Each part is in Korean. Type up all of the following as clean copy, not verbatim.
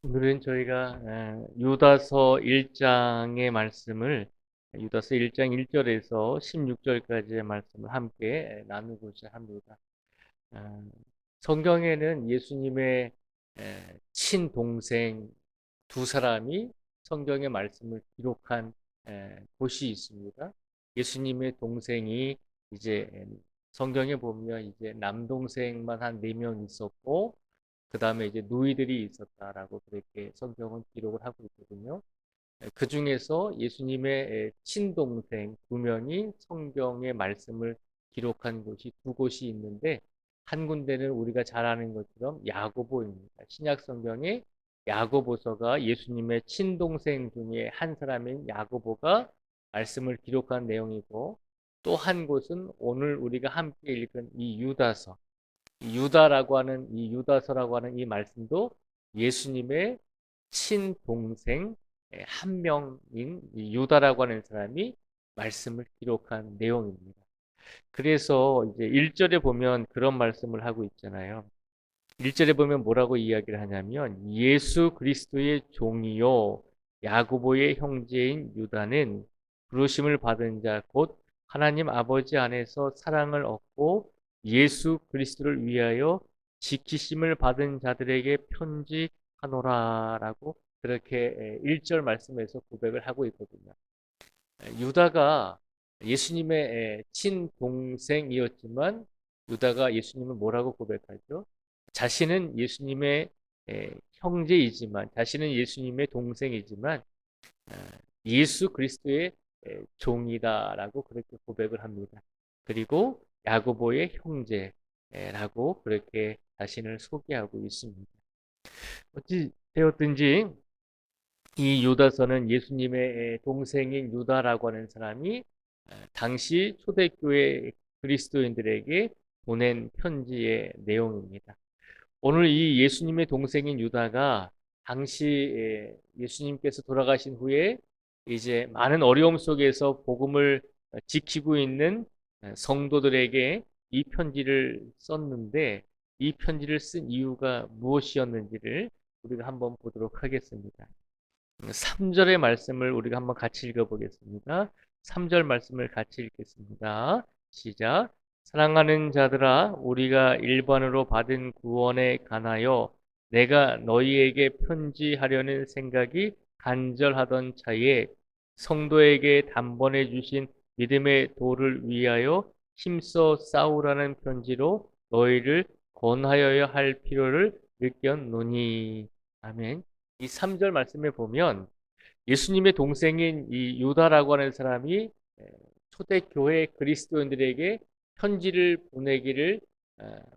오늘은 저희가 유다서 1장의 말씀을 유다서 1장 1절에서 16절까지의 말씀을 함께 나누고자 합니다. 어, 성경에는 예수님의 친동생 두 사람이 성경의 말씀을 기록한 곳이 있습니다. 예수님의 동생이 이제 성경에 보면 이제 남동생만 한 4명 있었고 그 다음에 이제 누이들이 있었다라고 그렇게 성경은 기록을 하고 있거든요. 그 중에서 예수님의 친동생 2명이 성경의 말씀을 기록한 곳이 두 곳이 있는데 한 군데는 우리가 잘 아는 것처럼 야고보입니다. 신약 성경에 야고보서가 예수님의 친동생 중에 한 사람인 야고보가 말씀을 기록한 내용이고 또 한 곳은 오늘 우리가 함께 읽은 이 유다서 유다라고 하는 이 유다서라고 하는 이 말씀도 예수님의 친동생 한 명인 유다라고 하는 사람이 말씀을 기록한 내용입니다. 그래서 이제 1절에 보면 그런 말씀을 하고 있잖아요. 1절에 보면 뭐라고 이야기를 하냐면 예수 그리스도의 종이요 야고보의 형제인 유다는 부르심을 받은 자 곧 하나님 아버지 안에서 사랑을 얻고 예수 그리스도를 위하여 지키심을 받은 자들에게 편지하노라라고 그렇게 1절 말씀에서 고백을 하고 있거든요. 유다가 예수님의 친동생이었지만 유다가 예수님을 뭐라고 고백하죠? 자신은 예수님의 형제이지만 자신은 예수님의 동생이지만 예수 그리스도의 종이다라고 그렇게 고백을 합니다. 그리고 야고보의 형제라고 그렇게 자신을 소개하고 있습니다. 어찌 되었든지 이 유다서는 예수님의 동생인 유다라고 하는 사람이 당시 초대교회 그리스도인들에게 보낸 편지의 내용입니다. 오늘 이 예수님의 동생인 유다가 당시 예수님께서 돌아가신 후에 이제 많은 어려움 속에서 복음을 지키고 있는 성도들에게 이 편지를 썼는데 이 편지를 쓴 이유가 무엇이었는지를 우리가 한번 보도록 하겠습니다. 3절의 말씀을 우리가 한번 같이 읽어보겠습니다. 3절 말씀을 같이 읽겠습니다. 시작. 사랑하는 자들아, 우리가 일반으로 받은 구원에 관하여 내가 너희에게 편지하려는 생각이 간절하던 차에 성도에게 단번에 주신 믿음의 도를 위하여 힘써 싸우라는 편지로 너희를 권하여야 할 필요를 느꼈노니. 아멘. 이 3절 말씀에 보면 예수님의 동생인 이 유다라고 하는 사람이 초대교회 그리스도인들에게 편지를 보내기를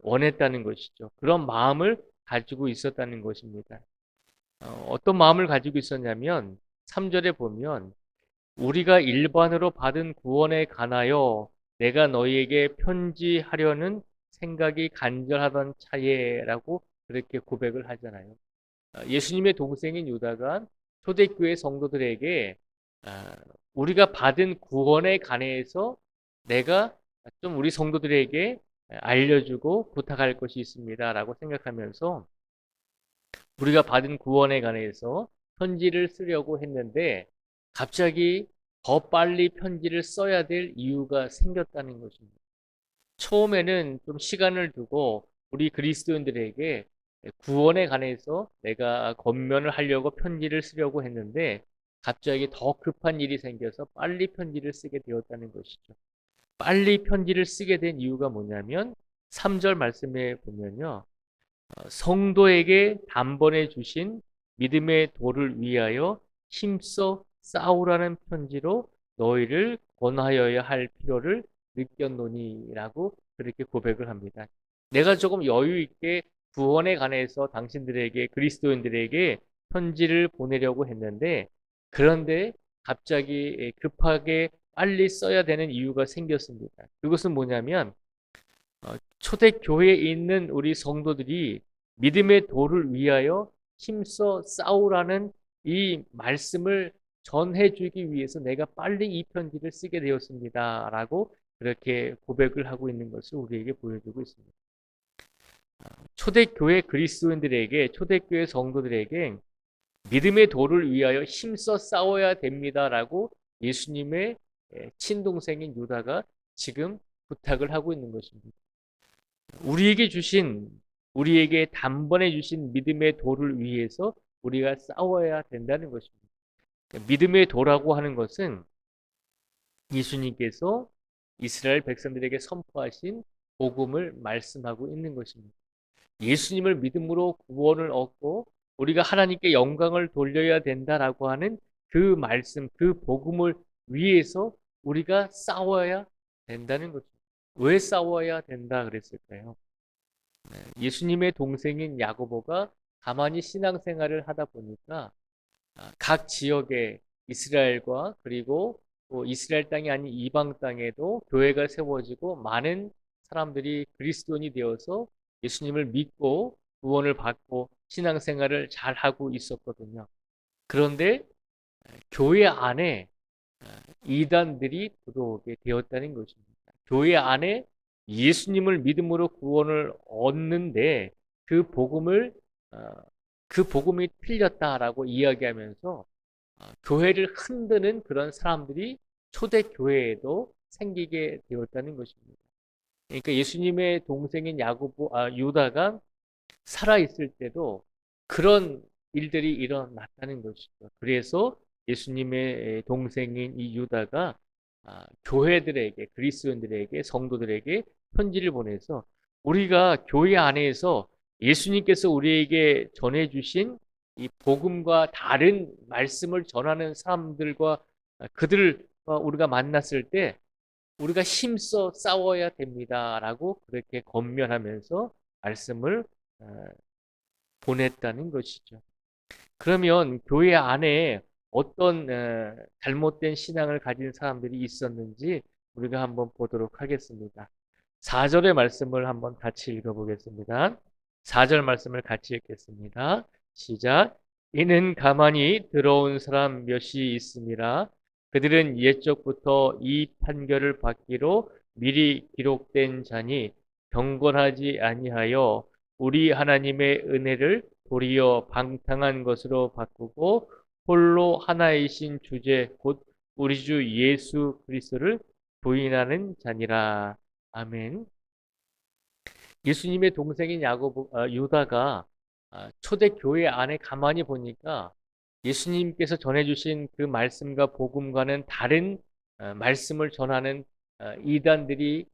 원했다는 것이죠. 그런 마음을 가지고 있었다는 것입니다. 어떤 마음을 가지고 있었냐면 3절에 보면 우리가 일반으로 받은 구원에 관하여 내가 너희에게 편지하려는 생각이 간절하던 차에라고 그렇게 고백을 하잖아요. 예수님의 동생인 유다가 초대교회 성도들에게 우리가 받은 구원에 관해서 내가 좀 우리 성도들에게 알려주고 부탁할 것이 있습니다라고 생각하면서 우리가 받은 구원에 관해서 편지를 쓰려고 했는데 갑자기 더 빨리 편지를 써야 될 이유가 생겼다는 것입니다. 처음에는 좀 시간을 두고 우리 그리스도인들에게 구원에 관해서 내가 권면을 하려고 편지를 쓰려고 했는데 갑자기 더 급한 일이 생겨서 빨리 편지를 쓰게 되었다는 것이죠. 빨리 편지를 쓰게 된 이유가 뭐냐면 3절 말씀에 보면요. 성도에게 단번에 주신 믿음의 도를 위하여 힘써 싸우라는 편지로 너희를 권하여야 할 필요를 느꼈노니라고 그렇게 고백을 합니다. 내가 조금 여유 있게 구원에 관해서 당신들에게 그리스도인들에게 편지를 보내려고 했는데 그런데 갑자기 급하게 빨리 써야 되는 이유가 생겼습니다. 그것은 뭐냐면 초대교회에 있는 우리 성도들이 믿음의 도를 위하여 힘써 싸우라는 이 말씀을 전해주기 위해서 내가 빨리 이 편지를 쓰게 되었습니다. 라고 그렇게 고백을 하고 있는 것을 우리에게 보여주고 있습니다. 초대교회 그리스도인들에게, 초대교회 성도들에게 믿음의 도를 위하여 힘써 싸워야 됩니다라고 예수님의 친동생인 유다가 지금 부탁을 하고 있는 것입니다. 우리에게 주신, 우리에게 단번에 주신 믿음의 도를 위해서 우리가 싸워야 된다는 것입니다. 믿음의 도라고 하는 것은 예수님께서 이스라엘 백성들에게 선포하신 복음을 말씀하고 있는 것입니다. 예수님을 믿음으로 구원을 얻고 우리가 하나님께 영광을 돌려야 된다라고 하는 그 말씀, 그 복음을 위해서 우리가 싸워야 된다는 거죠. 왜 싸워야 된다 그랬을까요? 예수님의 동생인 야고보가 가만히 신앙생활을 하다 보니까 각 지역의 이스라엘과 그리고 또 이스라엘 땅이 아닌 이방 땅에도 교회가 세워지고 많은 사람들이 그리스도인이 되어서 예수님을 믿고 구원을 받고 신앙생활을 잘 하고 있었거든요. 그런데 교회 안에 이단들이 들어오게 되었다는 것입니다. 교회 안에 예수님을 믿음으로 구원을 얻는데 그 복음을 그 복음이 틀렸다라고 이야기하면서 교회를 흔드는 그런 사람들이 초대 교회에도 생기게 되었다는 것입니다. 그러니까 예수님의 동생인 유다가 살아 있을 때도 그런 일들이 일어났다는 것이죠. 그래서 예수님의 동생인 이 유다가 교회들에게, 그리스도인들에게, 성도들에게 편지를 보내서 우리가 교회 안에서 예수님께서 우리에게 전해주신 이 복음과 다른 말씀을 전하는 사람들과 그들과 우리가 만났을 때 우리가 힘써 싸워야 됩니다라고 그렇게 권면하면서 말씀을 보냈다는 것이죠. 그러면 교회 안에 어떤 잘못된 신앙을 가진 사람들이 있었는지 우리가 한번 보도록 하겠습니다. 4절의 말씀을 한번 같이 읽어보겠습니다. 4절 말씀을 같이 읽겠습니다. 시작. 이는 가만히 들어온 사람 몇이 있음이라. 그들은 옛적부터 이 판결을 받기로 미리 기록된 자니 경건하지 아니하여 우리 하나님의 은혜를 도리어 방탕한 것으로 바꾸고 홀로 하나이신 주제 곧 우리 주 예수 그리스도를 부인하는 자니라. 아멘. 예수님의 동생인 유다가 초대 교회 안에 가만히 보니까 예수님께서 전해주신 그 말씀과 복음과는 다른 말씀을 전하는 이단들이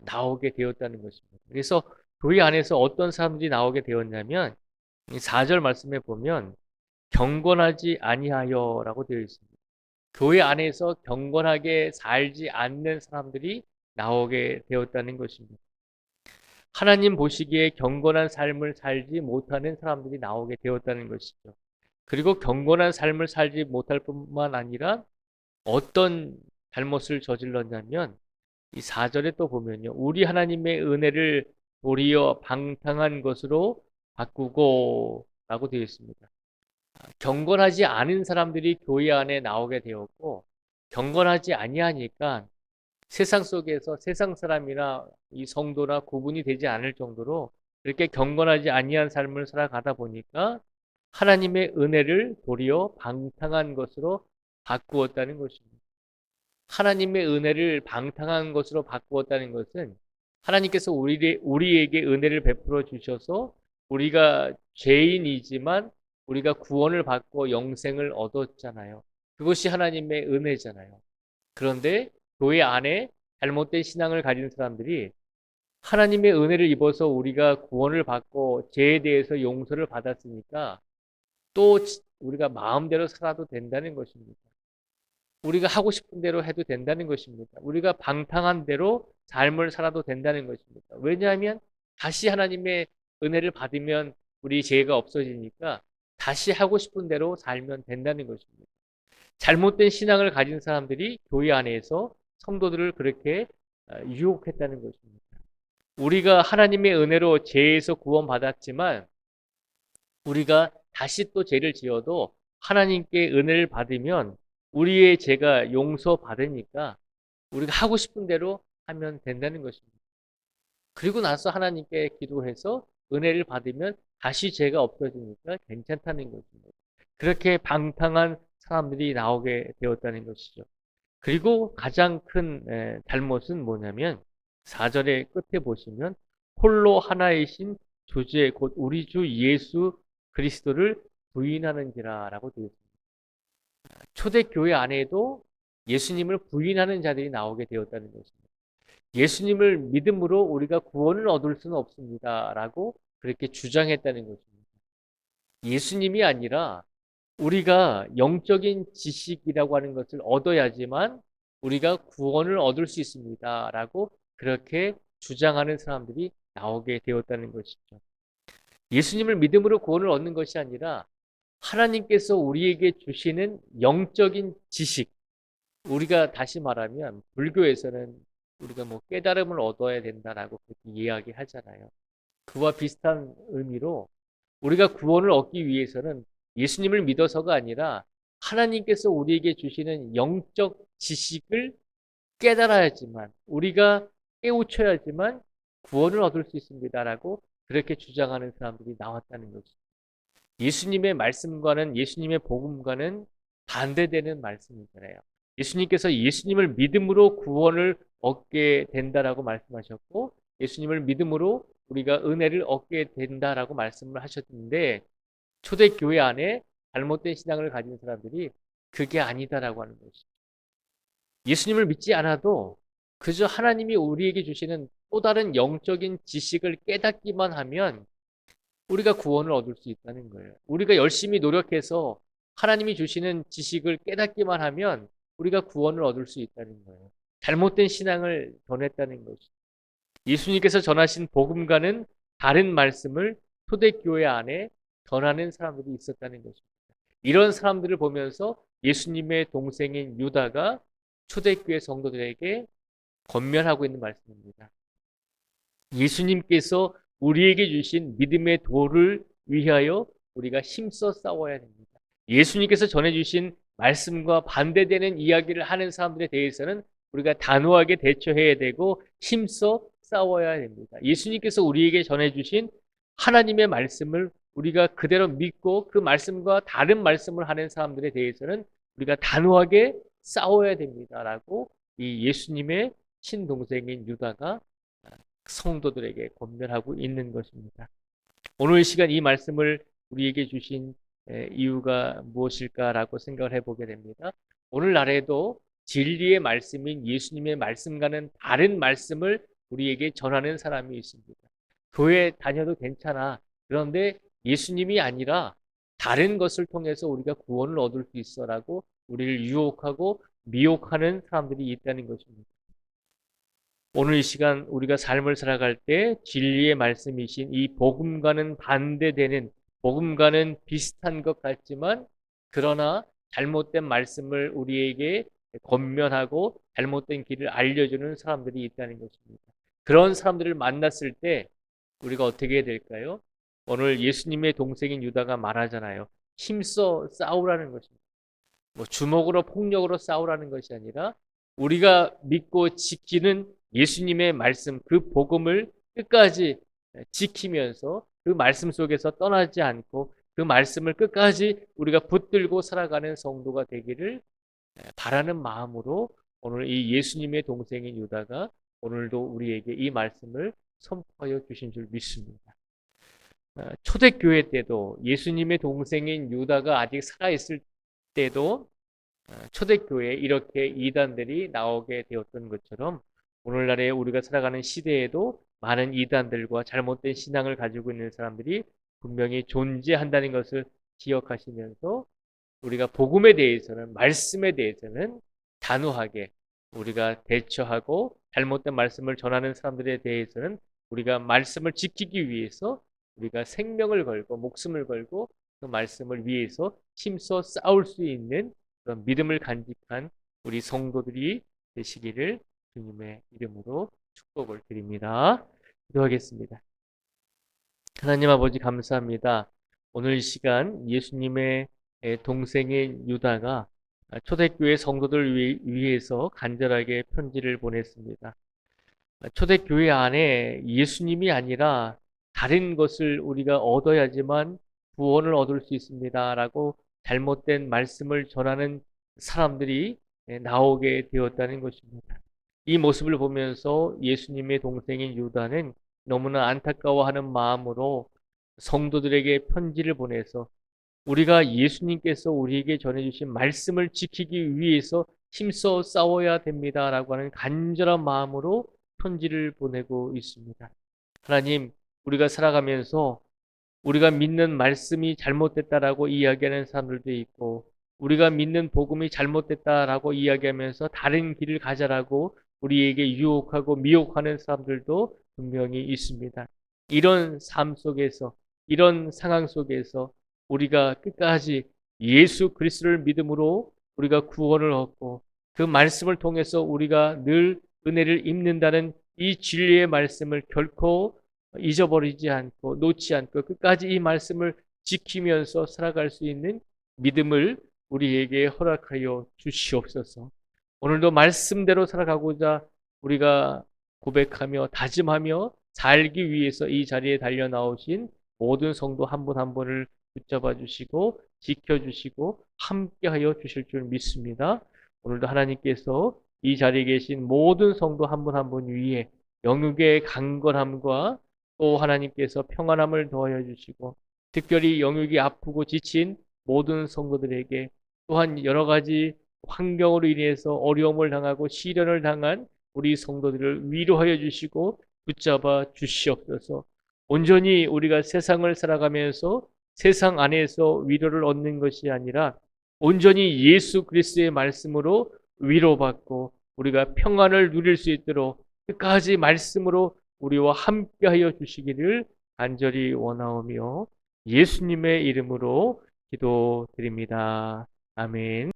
나오게 되었다는 것입니다. 그래서 교회 안에서 어떤 사람들이 나오게 되었냐면 4절 말씀에 보면 경건하지 아니하여라고 되어 있습니다. 교회 안에서 경건하게 살지 않는 사람들이 나오게 되었다는 것입니다. 하나님 보시기에 경건한 삶을 살지 못하는 사람들이 나오게 되었다는 것이죠. 그리고 경건한 삶을 살지 못할 뿐만 아니라 어떤 잘못을 저질렀냐면 이 4절에 또 보면요. 우리 하나님의 은혜를 도리어 방탕한 것으로 바꾸고 라고 되어 있습니다. 경건하지 않은 사람들이 교회 안에 나오게 되었고 경건하지 아니하니까 세상 속에서 세상 사람이나 이 성도나 구분이 되지 않을 정도로 이렇게 경건하지 아니한 삶을 살아가다 보니까 하나님의 은혜를 도리어 방탕한 것으로 바꾸었다는 것입니다. 하나님의 은혜를 방탕한 것으로 바꾸었다는 것은 하나님께서 우리에게 은혜를 베풀어 주셔서 우리가 죄인이지만 우리가 구원을 받고 영생을 얻었잖아요. 그것이 하나님의 은혜잖아요. 그런데 교회 안에 잘못된 신앙을 가진 사람들이 하나님의 은혜를 입어서 우리가 구원을 받고 죄에 대해서 용서를 받았으니까 또 우리가 마음대로 살아도 된다는 것입니다. 우리가 하고 싶은 대로 해도 된다는 것입니다. 우리가 방탕한 대로 삶을 살아도 된다는 것입니다. 왜냐하면 다시 하나님의 은혜를 받으면 우리 죄가 없어지니까 다시 하고 싶은 대로 살면 된다는 것입니다. 잘못된 신앙을 가진 사람들이 교회 안에서 성도들을 그렇게 유혹했다는 것입니다. 우리가 하나님의 은혜로 죄에서 구원받았지만 우리가 다시 또 죄를 지어도 하나님께 은혜를 받으면 우리의 죄가 용서받으니까 우리가 하고 싶은 대로 하면 된다는 것입니다. 그리고 나서 하나님께 기도해서 은혜를 받으면 다시 죄가 없어지니까 괜찮다는 것입니다. 그렇게 방탕한 사람들이 나오게 되었다는 것이죠. 그리고 가장 큰 잘못은 뭐냐면 4절의 끝에 보시면 홀로 하나이신 조제 곧 우리 주 예수 그리스도를 부인하는지라 라고 되어 있습니다. 초대교회 안에도 예수님을 부인하는 자들이 나오게 되었다는 것입니다. 예수님을 믿음으로 우리가 구원을 얻을 수는 없습니다 라고 그렇게 주장했다는 것입니다. 예수님이 아니라 우리가 영적인 지식이라고 하는 것을 얻어야지만 우리가 구원을 얻을 수 있습니다 라고 그렇게 주장하는 사람들이 나오게 되었다는 것이죠. 예수님을 믿음으로 구원을 얻는 것이 아니라 하나님께서 우리에게 주시는 영적인 지식, 우리가 다시 말하면 불교에서는 우리가 뭐 깨달음을 얻어야 된다라고 그렇게 이야기하잖아요. 그와 비슷한 의미로 우리가 구원을 얻기 위해서는 예수님을 믿어서가 아니라 하나님께서 우리에게 주시는 영적 지식을 깨달아야지만, 우리가 깨우쳐야지만 구원을 얻을 수 있습니다라고 그렇게 주장하는 사람들이 나왔다는 것입니다. 예수님의 말씀과는, 예수님의 복음과는 반대되는 말씀이잖아요. 예수님께서 예수님을 믿음으로 구원을 얻게 된다라고 말씀하셨고, 예수님을 믿음으로 우리가 은혜를 얻게 된다라고 말씀을 하셨는데, 초대교회 안에 잘못된 신앙을 가진 사람들이 그게 아니다라고 하는 것이죠. 예수님을 믿지 않아도 그저 하나님이 우리에게 주시는 또 다른 영적인 지식을 깨닫기만 하면 우리가 구원을 얻을 수 있다는 거예요. 우리가 열심히 노력해서 하나님이 주시는 지식을 깨닫기만 하면 우리가 구원을 얻을 수 있다는 거예요. 잘못된 신앙을 전했다는 것이죠. 예수님께서 전하신 복음과는 다른 말씀을 초대교회 안에 전하는 사람들이 있었다는 것입니다. 이런 사람들을 보면서 예수님의 동생인 유다가 초대교회 성도들에게 권면하고 있는 말씀입니다. 예수님께서 우리에게 주신 믿음의 도를 위하여 우리가 힘써 싸워야 됩니다. 예수님께서 전해주신 말씀과 반대되는 이야기를 하는 사람들에 대해서는 우리가 단호하게 대처해야 되고 힘써 싸워야 됩니다. 예수님께서 우리에게 전해주신 하나님의 말씀을 우리가 그대로 믿고 그 말씀과 다른 말씀을 하는 사람들에 대해서는 우리가 단호하게 싸워야 됩니다라고 이 예수님의 친동생인 유다가 성도들에게 권면하고 있는 것입니다. 오늘 시간 이 말씀을 우리에게 주신 이유가 무엇일까라고 생각을 해보게 됩니다. 오늘날에도 진리의 말씀인 예수님의 말씀과는 다른 말씀을 우리에게 전하는 사람이 있습니다. 교회 다녀도 괜찮아. 그런데 예수님이 아니라 다른 것을 통해서 우리가 구원을 얻을 수 있어라고 우리를 유혹하고 미혹하는 사람들이 있다는 것입니다. 오늘 이 시간 우리가 삶을 살아갈 때 진리의 말씀이신 이 복음과는 반대되는, 복음과는 비슷한 것 같지만 그러나 잘못된 말씀을 우리에게 권면하고 잘못된 길을 알려주는 사람들이 있다는 것입니다. 그런 사람들을 만났을 때 우리가 어떻게 해야 될까요? 오늘 예수님의 동생인 유다가 말하잖아요. 힘써 싸우라는 것입니다. 뭐 주먹으로 폭력으로 싸우라는 것이 아니라 우리가 믿고 지키는 예수님의 말씀, 그 복음을 끝까지 지키면서 그 말씀 속에서 떠나지 않고 그 말씀을 끝까지 우리가 붙들고 살아가는 성도가 되기를 바라는 마음으로 오늘 이 예수님의 동생인 유다가 오늘도 우리에게 이 말씀을 선포하여 주신 줄 믿습니다. 초대교회 때도 예수님의 동생인 유다가 아직 살아있을 때도 초대교회에 이렇게 이단들이 나오게 되었던 것처럼 오늘날에 우리가 살아가는 시대에도 많은 이단들과 잘못된 신앙을 가지고 있는 사람들이 분명히 존재한다는 것을 기억하시면서 우리가 복음에 대해서는, 말씀에 대해서는 단호하게 우리가 대처하고 잘못된 말씀을 전하는 사람들에 대해서는 우리가 말씀을 지키기 위해서 우리가 생명을 걸고 목숨을 걸고 그 말씀을 위해서 힘써 싸울 수 있는 그런 믿음을 간직한 우리 성도들이 되시기를 주님의 이름으로 축복을 드립니다. 기도하겠습니다. 하나님 아버지 감사합니다. 오늘 이 시간 예수님의 동생인 유다가 초대교회 성도들 위해서 간절하게 편지를 보냈습니다. 초대교회 안에 예수님이 아니라 다른 것을 우리가 얻어야지만 구원을 얻을 수 있습니다라고 잘못된 말씀을 전하는 사람들이 나오게 되었다는 것입니다. 이 모습을 보면서 예수님의 동생인 유다는 너무나 안타까워하는 마음으로 성도들에게 편지를 보내서 우리가 예수님께서 우리에게 전해주신 말씀을 지키기 위해서 힘써 싸워야 됩니다라고 하는 간절한 마음으로 편지를 보내고 있습니다. 하나님, 우리가 살아가면서 우리가 믿는 말씀이 잘못됐다라고 이야기하는 사람들도 있고, 우리가 믿는 복음이 잘못됐다라고 이야기하면서 다른 길을 가자라고 우리에게 유혹하고 미혹하는 사람들도 분명히 있습니다. 이런 삶 속에서, 이런 상황 속에서 우리가 끝까지 예수 그리스도를 믿음으로 우리가 구원을 얻고 그 말씀을 통해서 우리가 늘 은혜를 입는다는 이 진리의 말씀을 결코 잊어버리지 않고 놓지 않고 끝까지 이 말씀을 지키면서 살아갈 수 있는 믿음을 우리에게 허락하여 주시옵소서. 오늘도 말씀대로 살아가고자 우리가 고백하며 다짐하며 살기 위해서 이 자리에 달려 나오신 모든 성도 한 분 한 분을 붙잡아 주시고 지켜주시고 함께하여 주실 줄 믿습니다. 오늘도 하나님께서 이 자리에 계신 모든 성도 한 분 한 분 위에 영육의 강건함과 또 하나님께서 평안함을 더하여 주시고 특별히 영육이 아프고 지친 모든 성도들에게 또한 여러 가지 환경으로 인해서 어려움을 당하고 시련을 당한 우리 성도들을 위로하여 주시고 붙잡아 주시옵소서. 온전히 우리가 세상을 살아가면서 세상 안에서 위로를 얻는 것이 아니라 온전히 예수 그리스도의 말씀으로 위로받고 우리가 평안을 누릴 수 있도록 끝까지 말씀으로 우리와 함께하여 주시기를 간절히 원하오며 예수님의 이름으로 기도드립니다. 아멘.